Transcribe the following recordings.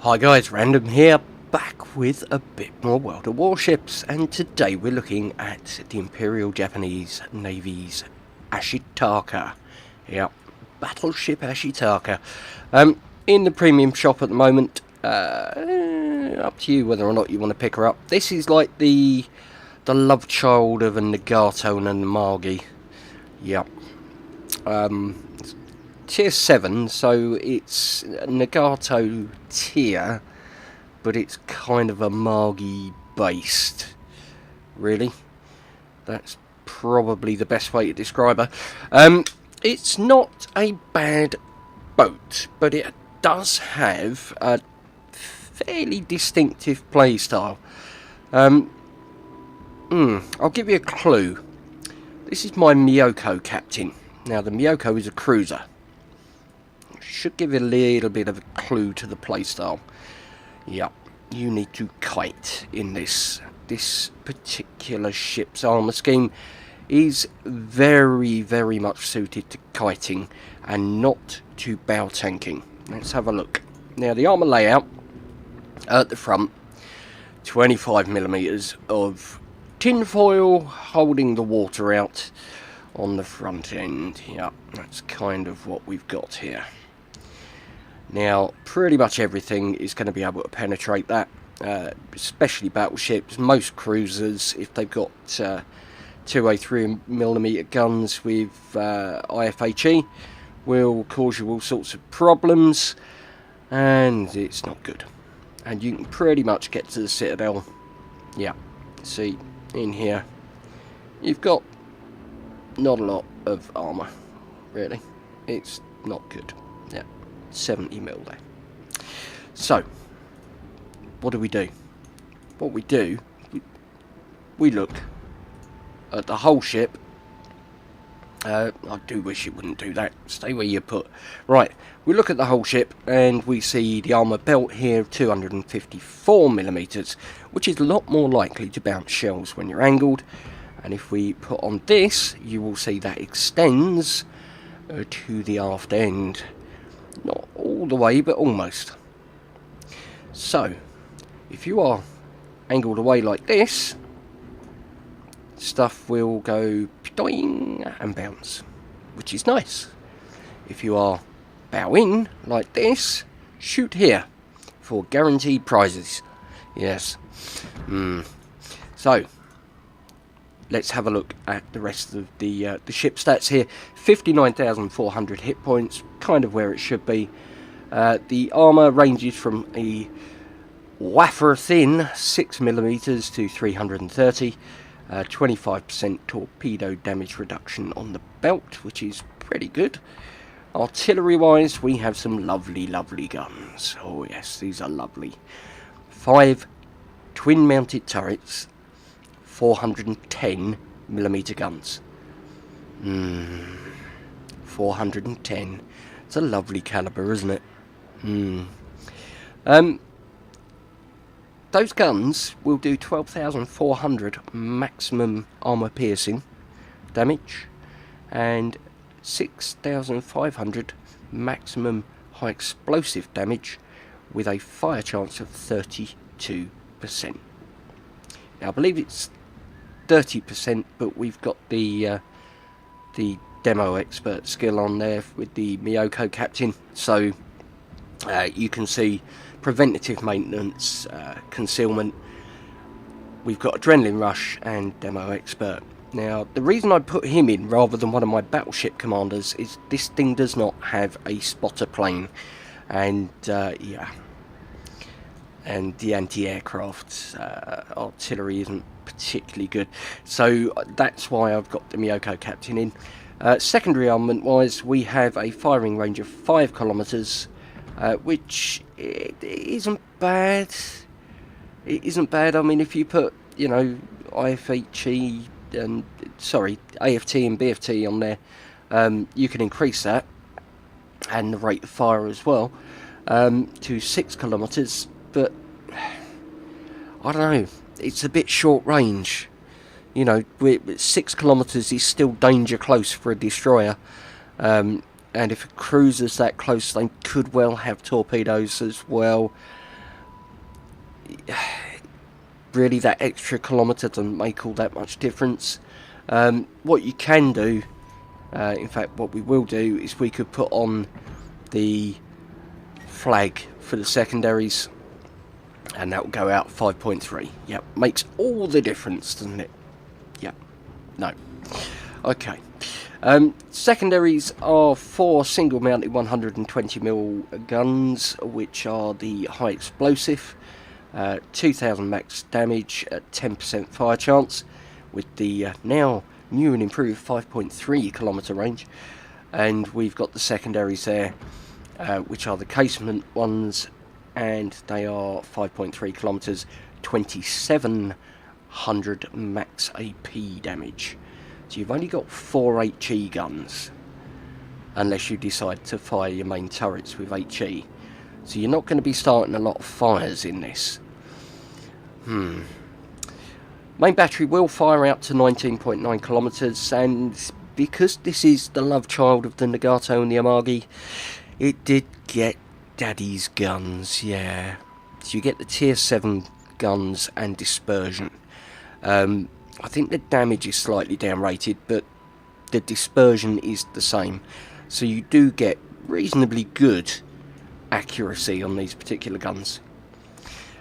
Hi guys, Random here, back with a bit more World of Warships, and today we're looking at the Imperial Japanese Navy's Ashitaka. Yep, Battleship Ashitaka. In the premium shop at the moment, up to you whether or not you want to pick her up. This is like the love child of a Nagato and a Margi. Yep. Tier 7, so it's Nagato tier, but it's kind of a Margi based, really. That's probably the best way to describe her. It's not a bad boat, but it does have a fairly distinctive playstyle. I'll give you a clue. This is my Miyoko captain. Now, the Miyoko is a cruiser. Should give you a little bit of a clue to the playstyle. Yep, you need to kite in this. This particular ship's armour scheme is very, very much suited to kiting and not to bow tanking. Let's have a look. Now, the armour layout at the front, 25mm of tinfoil holding the water out on the front end. Yep, that's kind of what we've got here. Now, pretty much everything is going to be able to penetrate that, especially battleships. Most cruisers, if they've got 2A3mm guns with IFHE, will cause you all sorts of problems, and it's not good. And you can pretty much get to the Citadel. Yeah, see, in here, you've got not a lot of armour, really. It's not good. Yeah. 70mm there. So, what do? What we do, we look at the whole ship. I do wish it wouldn't do that. Stay where you put. Right, we look at the whole ship and we see the armour belt here of 254mm, which is a lot more likely to bounce shells when you're angled. And if we put on this, you will see that extends to the aft end. Not all the way, but almost. So, if you are angled away like this, stuff will go doing and bounce, which is nice. If you are bow in like this, shoot here for guaranteed prizes. Yes. So, let's have a look at the rest of the ship stats here. 59,400 hit points, kind of where it should be. The armour ranges from a wafer thin 6mm to 330. 25% torpedo damage reduction on the belt, which is pretty good. Artillery wise, we have some lovely, lovely guns. Oh yes, these are lovely. 5 twin mounted turrets, 410mm guns. 410. It's a lovely caliber, isn't it? Those guns will do 12,400 maximum armour piercing damage and 6,500 maximum high explosive damage with a fire chance of 32%. Now, I believe it's 30%, but we've got the demo expert skill on there with the Miyoko captain, so you can see preventative maintenance, concealment. We've got adrenaline rush and demo expert. Now, the reason I put him in rather than one of my battleship commanders is this thing does not have a spotter plane, and yeah, and the anti-aircraft artillery isn't particularly good, so that's why I've got the Miyoko captain in. Secondary armament wise, we have a firing range of 5 kilometers, which it isn't bad. It isn't bad. I mean, if you put, you know, AFT and BFT on there, you can increase that and the rate of fire as well to 6 kilometers. But I don't know. It's a bit short range. You know, 6 kilometers is still danger close for a destroyer. And if a cruiser's that close, they could well have torpedoes as well. really that extra kilometre doesn't make all that much difference. What you can do, in fact what we will do, is we could put on the flag for the secondaries, and that will go out 5.3. Yep, makes all the difference, doesn't it? Yep. No. Okay. Secondaries are 4 single mounted 120mm guns, which are the high explosive, 2000 max damage at 10% fire chance, with the now new and improved 5.3 kilometre range. And we've got the secondaries there, which are the casement ones, and they are 5.3 kilometres, 2700 max AP damage. So you've only got 4 HE guns, unless you decide to fire your main turrets with HE. So you're not going to be starting a lot of fires in this. Main battery will fire out to 19.9 kilometres, and because this is the love child of the Nagato and the Amagi, it did get Daddy's guns, yeah. So you get the tier 7 guns and dispersion. I think the damage is slightly downrated, but the dispersion is the same. So you do get reasonably good accuracy on these particular guns.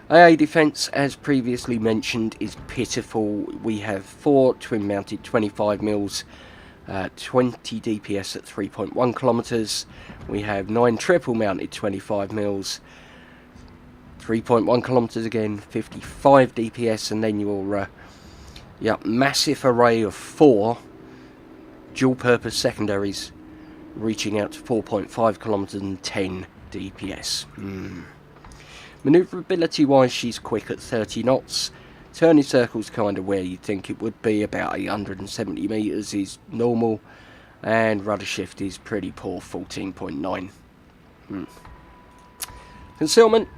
AA defense, as previously mentioned, is pitiful. We have 4 twin mounted 25mm, 20 DPS at 3.1 kilometres. We have 9 triple mounted 25mm, 3.1 kilometres again, 55 DPS, and then your massive array of 4 dual purpose secondaries reaching out to 4.5 kilometres and 10 DPS. Manoeuvrability wise, she's quick at 30 knots. Turning circles kind of where you'd think it would be, about 870 metres is normal, and rudder shift is pretty poor, 14.9. Concealment,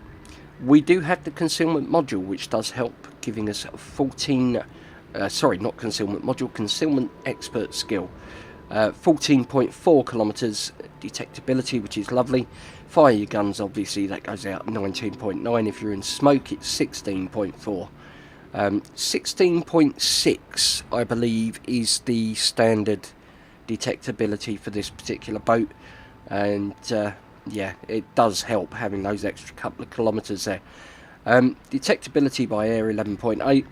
we do have the concealment module, which does help, giving us 14, not concealment module, concealment expert skill. 14.4 kilometres detectability, which is lovely. Fire your guns, obviously, that goes out 19.9. If you're in smoke, it's 16.4. 16.6, I believe, is the standard detectability for this particular boat, and yeah, it does help having those extra couple of kilometres there. Detectability by air 11.8.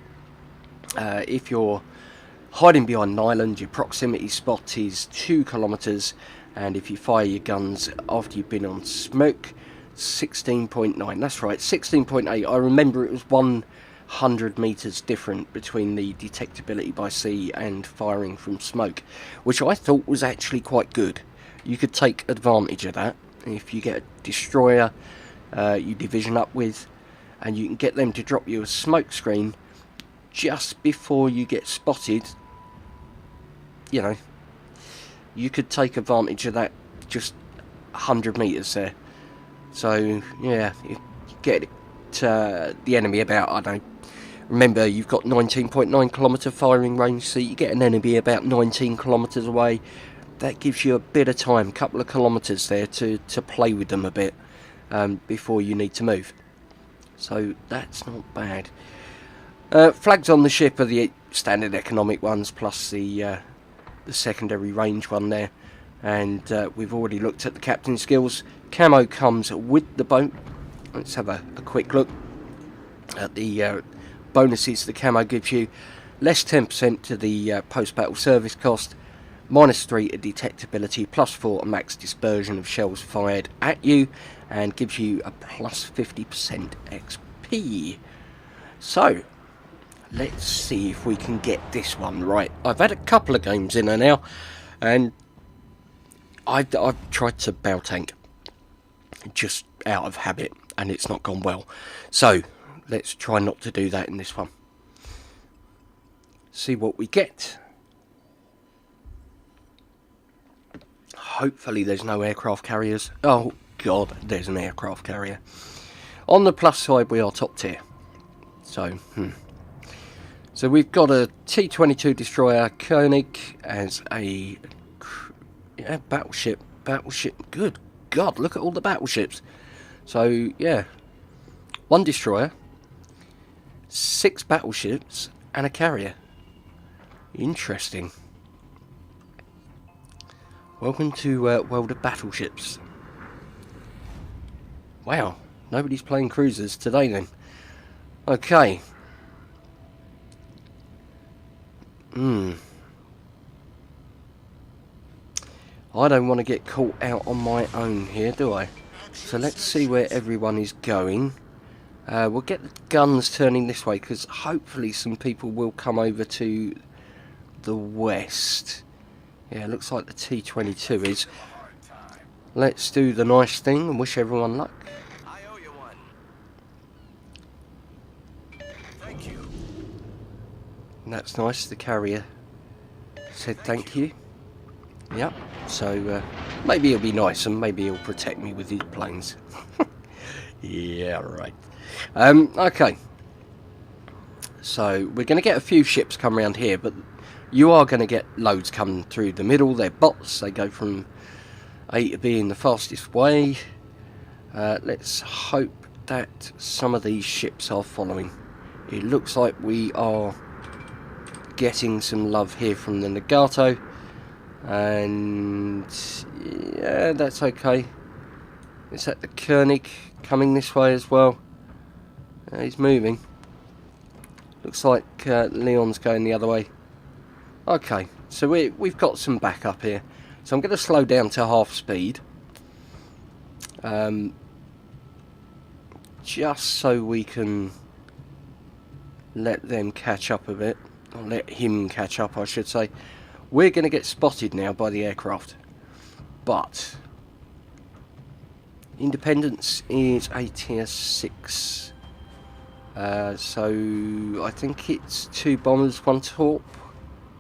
If you're hiding behind an island, your proximity spot is 2 kilometres, and if you fire your guns after you've been on smoke, 16.9. That's right, 16.8. I remember it was 100 metres different between the detectability by sea and firing from smoke, which I thought was actually quite good. You could take advantage of that if you get a destroyer you division up with, and you can get them to drop you a smoke screen just before you get spotted. You know, you could take advantage of that, just 100 metres there. So yeah, you get the enemy about, I don't know, remember you've got 19.9 kilometre firing range, so you get an enemy about 19 kilometres away. That gives you a bit of time, a couple of kilometres there to play with them a bit before you need to move. So that's not bad. Flags on the ship are the standard economic ones, plus the secondary range one there. And we've already looked at the captain skills. Camo comes with the boat. Let's have a quick look at the bonuses the camo gives you. Less 10% to the post-battle service cost. -3 to detectability, +4 to max dispersion of shells fired at you, and gives you a +50% XP. So, let's see if we can get this one right. I've had a couple of games in there now, and I've tried to bow tank just out of habit, and it's not gone well. So, let's try not to do that in this one. See what we get. Hopefully there's no aircraft carriers. Oh god, there's an aircraft carrier. On the plus side, we are top tier. So, So we've got a T-22 destroyer, Koenig, as a battleship. Good god, look at all the battleships. So, yeah. 1 destroyer, 6 battleships and a carrier. Interesting. Welcome to World of Battleships. Wow, nobody's playing cruisers today then. Okay. I don't want to get caught out on my own here, do I? So let's see where everyone is going. We'll get the guns turning this way, because hopefully some people will come over to the west. Yeah, it looks like the T-22 is. Let's do the nice thing and wish everyone luck. I owe you one. Thank you. That's nice, the carrier said thank you. Yep, so maybe he'll be nice and maybe he'll protect me with his planes. Yeah, right. Okay. So we're going to get a few ships come around here, but you are going to get loads coming through the middle. They're bots. They go from A to B in the fastest way. Let's hope that some of these ships are following. It looks like we are getting some love here from the Nagato. And yeah, that's okay. Is that the Koenig coming this way as well? He's moving. Looks like Leon's going the other way. Okay, so we've got some backup here. So I'm going to slow down to half speed. Just so we can let them catch up a bit. Or let him catch up, I should say. We're going to get spotted now by the aircraft. But Independence is a tier 6. So I think it's 2 bombers, 1 torp,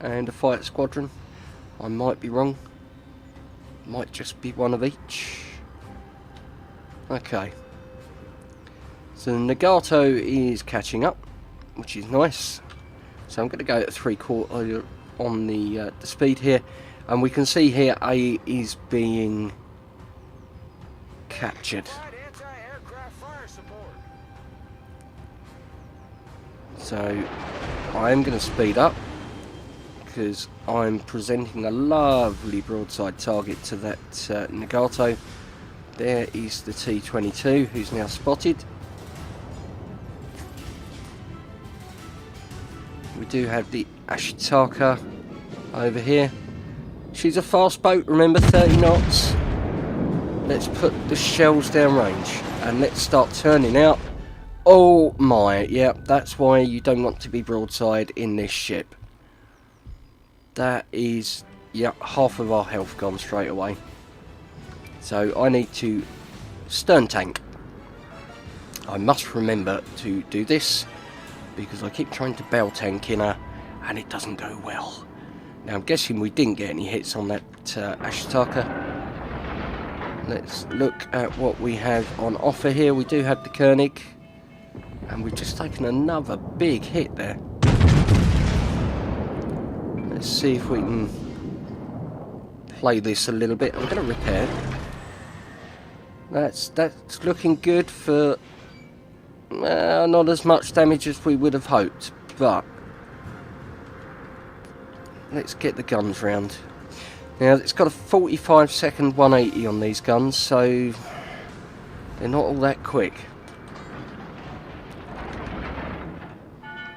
and a fighter squadron. I might be wrong. Might just be 1 of each. Okay. So the Nagato is catching up, which is nice. So I'm going to go at 3/4 on the speed here, and we can see here A is being captured. So I am going to speed up because I'm presenting a lovely broadside target to that Nagato. There is the T-22 who's now spotted. We do have the Ashitaka over here. She's a fast boat, remember, 30 knots. Let's put the shells down range and let's start turning out. Oh my, yeah, that's why you don't want to be broadside in this ship. That is, yeah, half of our health gone straight away. So I need to stern tank. I must remember to do this, because I keep trying to bow tank in her and it doesn't go well. Now I'm guessing we didn't get any hits on that Ashitaka. Let's look at what we have on offer here. We do have the Koenig, and we've just taken another big hit there. Let's see if we can play this a little bit. I'm going to repair. That's looking good for not as much damage as we would have hoped, but let's get the guns round. Now it's got a 45-second 180 on these guns, so they're not all that quick.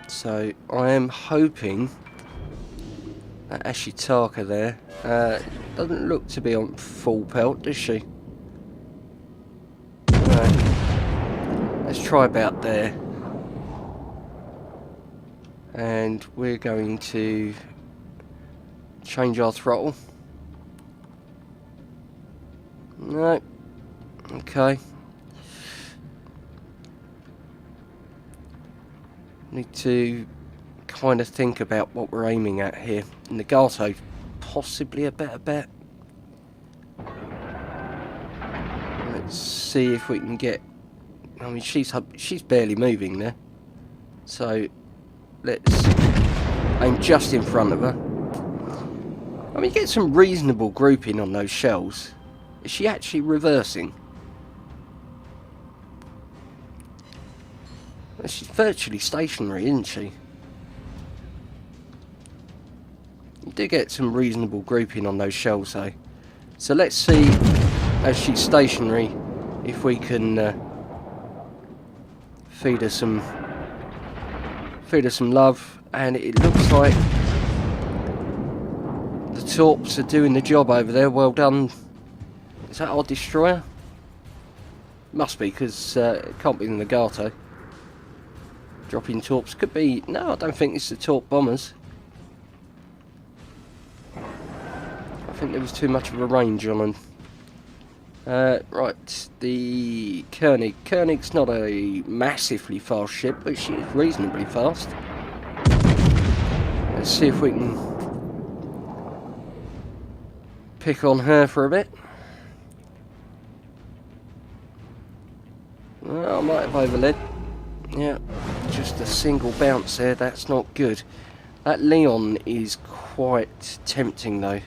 So I am hoping that Ashitaka there doesn't look to be on full pelt, does she? Right. Let's try about there. And we're going to change our throttle. No. Okay. Need to kind of think about what we're aiming at here. Nagato, possibly a better bet. Let's see if we can get. I mean, she's barely moving there. So let's aim just in front of her. I mean, you get some reasonable grouping on those shells. Is she actually reversing? She's virtually stationary, isn't she? You do get some reasonable grouping on those shells though. So let's see, as she's stationary, if we can feed her some love. And it looks like the torps are doing the job over there. Well done. Is that our destroyer? Must be, because it can't be the Nagato. Dropping torps. Could be... No, I don't think it's the torp bombers. I think there was too much of a range on them. Right, the Koenig. Koenig's not a massively fast ship, but she is reasonably fast. Let's see if we can pick on her for a bit. Well, I might have overled. Yeah, just a single bounce there, that's not good. That Leon is quite tempting though.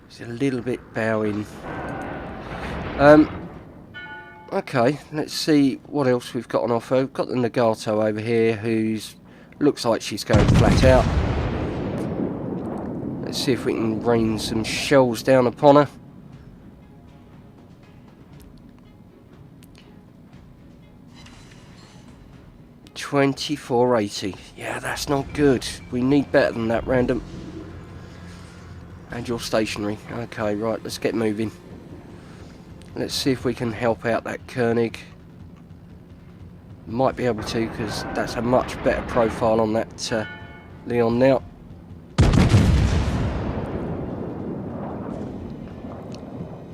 It's a little bit bowing. Okay, let's see what else we've got on offer. We've got the Nagato over here, who's looks like she's going flat out. Let's see if we can rain some shells down upon her. $24.80. Yeah, that's not good. We need better than that, random. And you're stationary. Okay, right, let's get moving. Let's see if we can help out that Koenig. Might be able to, because that's a much better profile on that Leon now.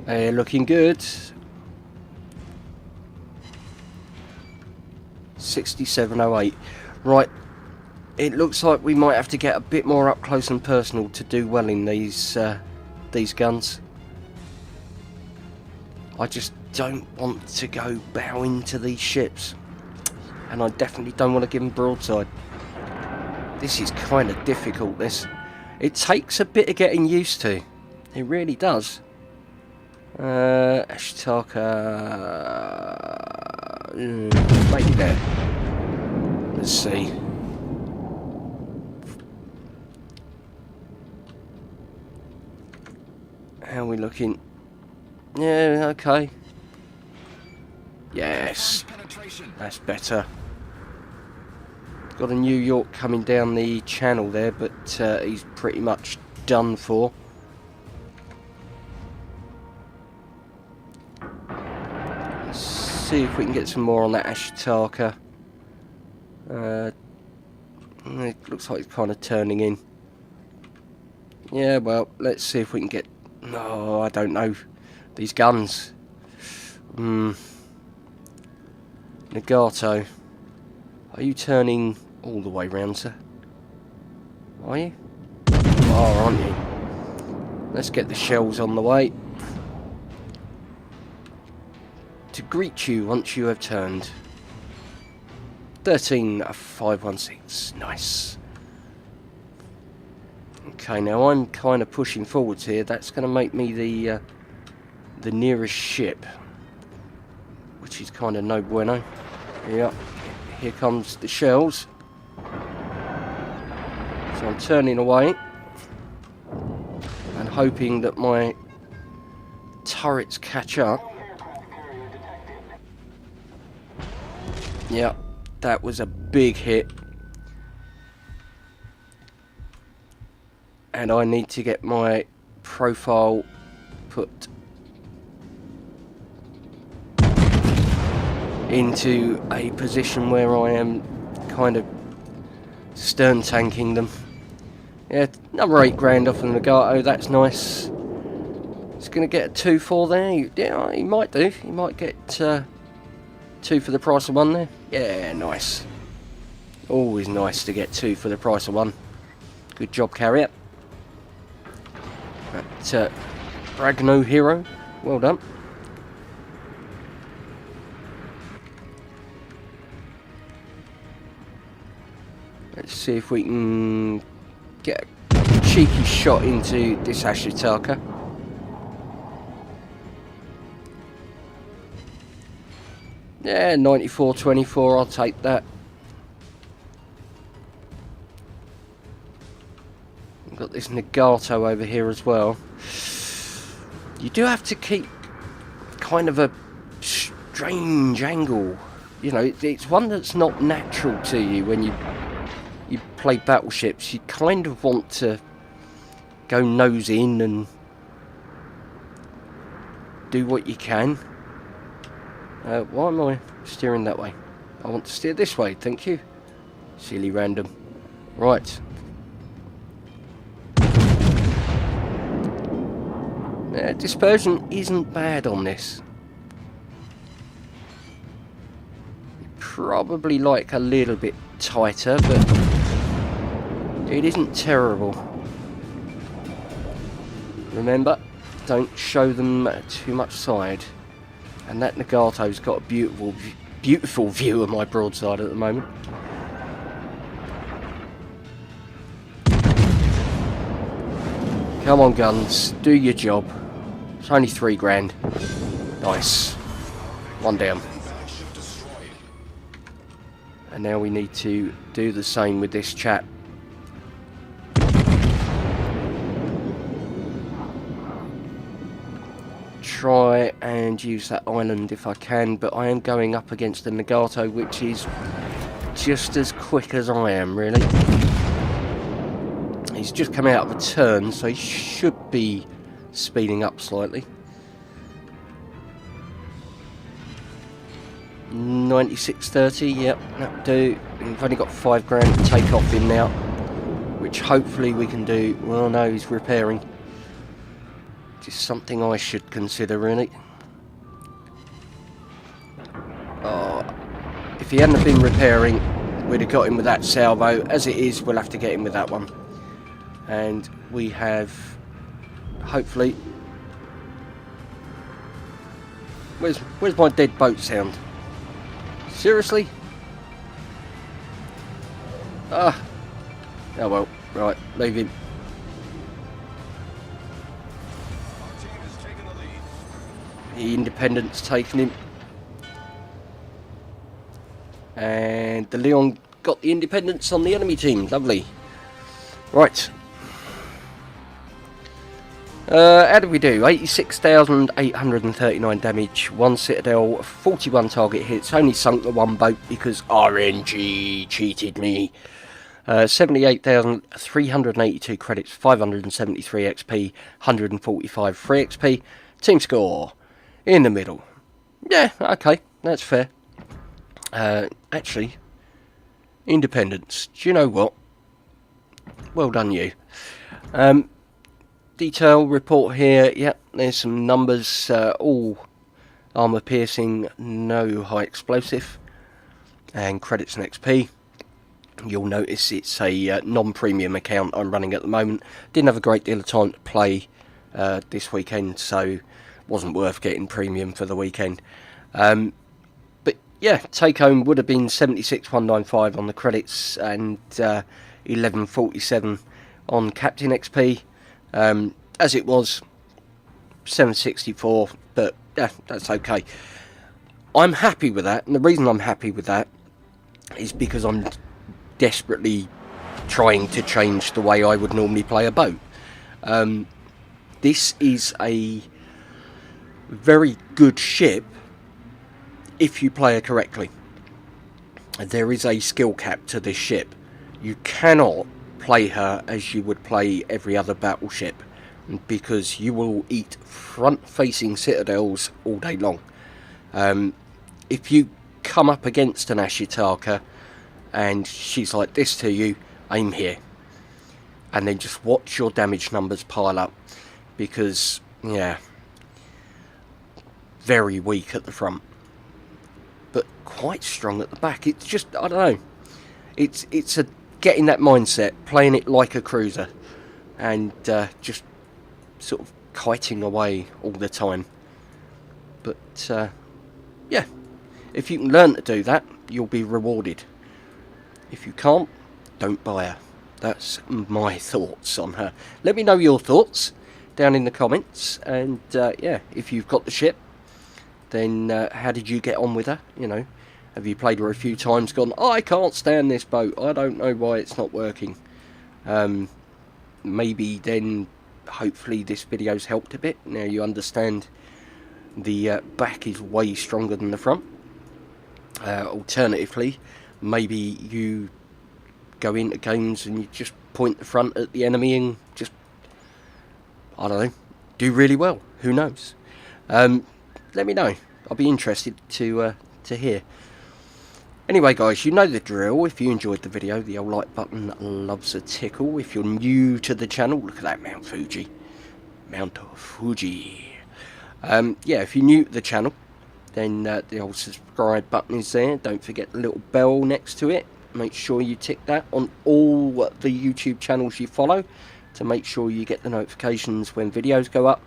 They're looking good. 6708. Right, it looks like we might have to get a bit more up close and personal to do well in these guns. I just don't want to go bow into these ships, and I definitely don't want to give them broadside. This is kind of difficult, this. It takes a bit of getting used to. It really does. Ashitaka... maybe there. Let's see. How are we looking? Yeah, okay. Yes. That's better. Got a New York coming down the channel there, but he's pretty much done for. Let's see if we can get some more on that Ashitaka. It looks like it's kind of turning in. Yeah, well, let's see if we can get... No, I don't know. These guns. Nagato. Are you turning all the way round, sir? Are you? You are, aren't you? Let's get the shells on the way. To greet you once you have turned. 13516. Nice. Okay, now I'm kind of pushing forwards here. That's going to make me the nearest ship, which is kind of no bueno. Yep, here comes the shells. So I'm turning away and hoping that my turrets catch up. Yep, that was a big hit. And I need to get my profile put into a position where I am kind of stern tanking them. Yeah, another 8 grand off the Nagato, that's nice. It's going to get a 2-4 there. Yeah, he might do. He might get 2 for the price of 1 there. Yeah, nice. Always nice to get 2 for the price of 1. Good job, carrier. That Bragno hero, well done. Let's see if we can get a cheeky shot into this Ashitaka. Yeah, 94-24, I'll take that. We've got this Nagato over here as well. You do have to keep kind of a strange angle. You know, it's one that's not natural to you when you play battleships. You kind of want to go nose in and do what you can. Why am I steering that way? I want to steer this way, thank you. Silly random. Right. Dispersion isn't bad on this. Probably like a little bit tighter, but it isn't terrible. Remember, don't show them too much side. And that Nagato's got a beautiful view of my broadside at the moment. Come on, guns, do your job. It's only 3 grand. Nice. 1 down. And now we need to do the same with this chap. Try and use that island if I can, but I am going up against the Nagato, which is just as quick as I am, really. He's just come out of a turn, so he should be speeding up slightly. 96.30, yep, that'll do. We've only got 5 grand to take off in now, which hopefully we can do. Well, no, he's repairing. Just something I should consider, really. Oh, if he hadn't have been repairing, we'd have got him with that salvo. As it is, we'll have to get him with that one. And we have, hopefully... Where's my dead boat sound? Seriously? Ah. Oh well, right, leave him. The Independent's taken him. And the Leon got the Independence on the enemy team. Lovely. Right. How did we do? 86,839 damage, 1 Citadel, 41 target hits, only sunk the 1 boat because RNG cheated me. 78,382 credits, 573 XP, 145 free XP. Team score, in the middle. Yeah, okay, that's fair. Actually, Independence, do you know what? Well done you. Detail report here, yep, there's some numbers, all armour piercing, no high explosive, and credits and XP. You'll notice it's a non-premium account I'm running at the moment. Didn't have a great deal of time to play this weekend, so wasn't worth getting premium for the weekend. But yeah, take home would have been 76,195 on the credits and 1147 on Captain XP. As it was, 764, but yeah, that's okay. I'm happy with that, and the reason I'm happy with that is because I'm desperately trying to change the way I would normally play a boat. This is a very good ship if you play her correctly. There is a skill cap to this ship. You cannot play her as you would play every other battleship, because you will eat front-facing citadels all day long. If you come up against an Ashitaka and she's like this to you, aim here. And then just watch your damage numbers pile up, because, yeah, very weak at the front, but quite strong at the back. It's just, I don't know, it's a getting that mindset, playing it like a cruiser, and just sort of kiting away all the time. But yeah, if you can learn to do that, you'll be rewarded. If you can't, don't buy her. That's my thoughts on her. Let me know your thoughts down in the comments, and yeah, if you've got the ship, then how did you get on with her? You know, have you played her a few times, gone, I can't stand this boat, I don't know why it's not working? Maybe then, hopefully this video's helped a bit. Now you understand the back is way stronger than the front. Alternatively, maybe you go into games and you just point the front at the enemy and just, I don't know, do really well. Who knows? Let me know. I'll be interested to hear. Anyway, guys, you know the drill. If you enjoyed the video, the old like button loves a tickle. If you're new to the channel, look at that Mount Fuji. Mount Fuji. Yeah, if you're new to the channel, then the old subscribe button is there. Don't forget the little bell next to it. Make sure you tick that on all the YouTube channels you follow to make sure you get the notifications when videos go up.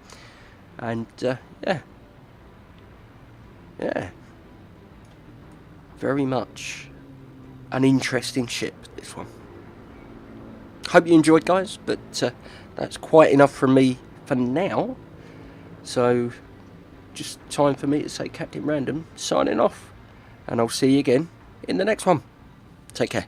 And yeah, very much an interesting ship, this one. Hope you enjoyed, guys, but that's quite enough from me for now. So just time for me to say Captain Random signing off, and I'll see you again in the next one. Take care.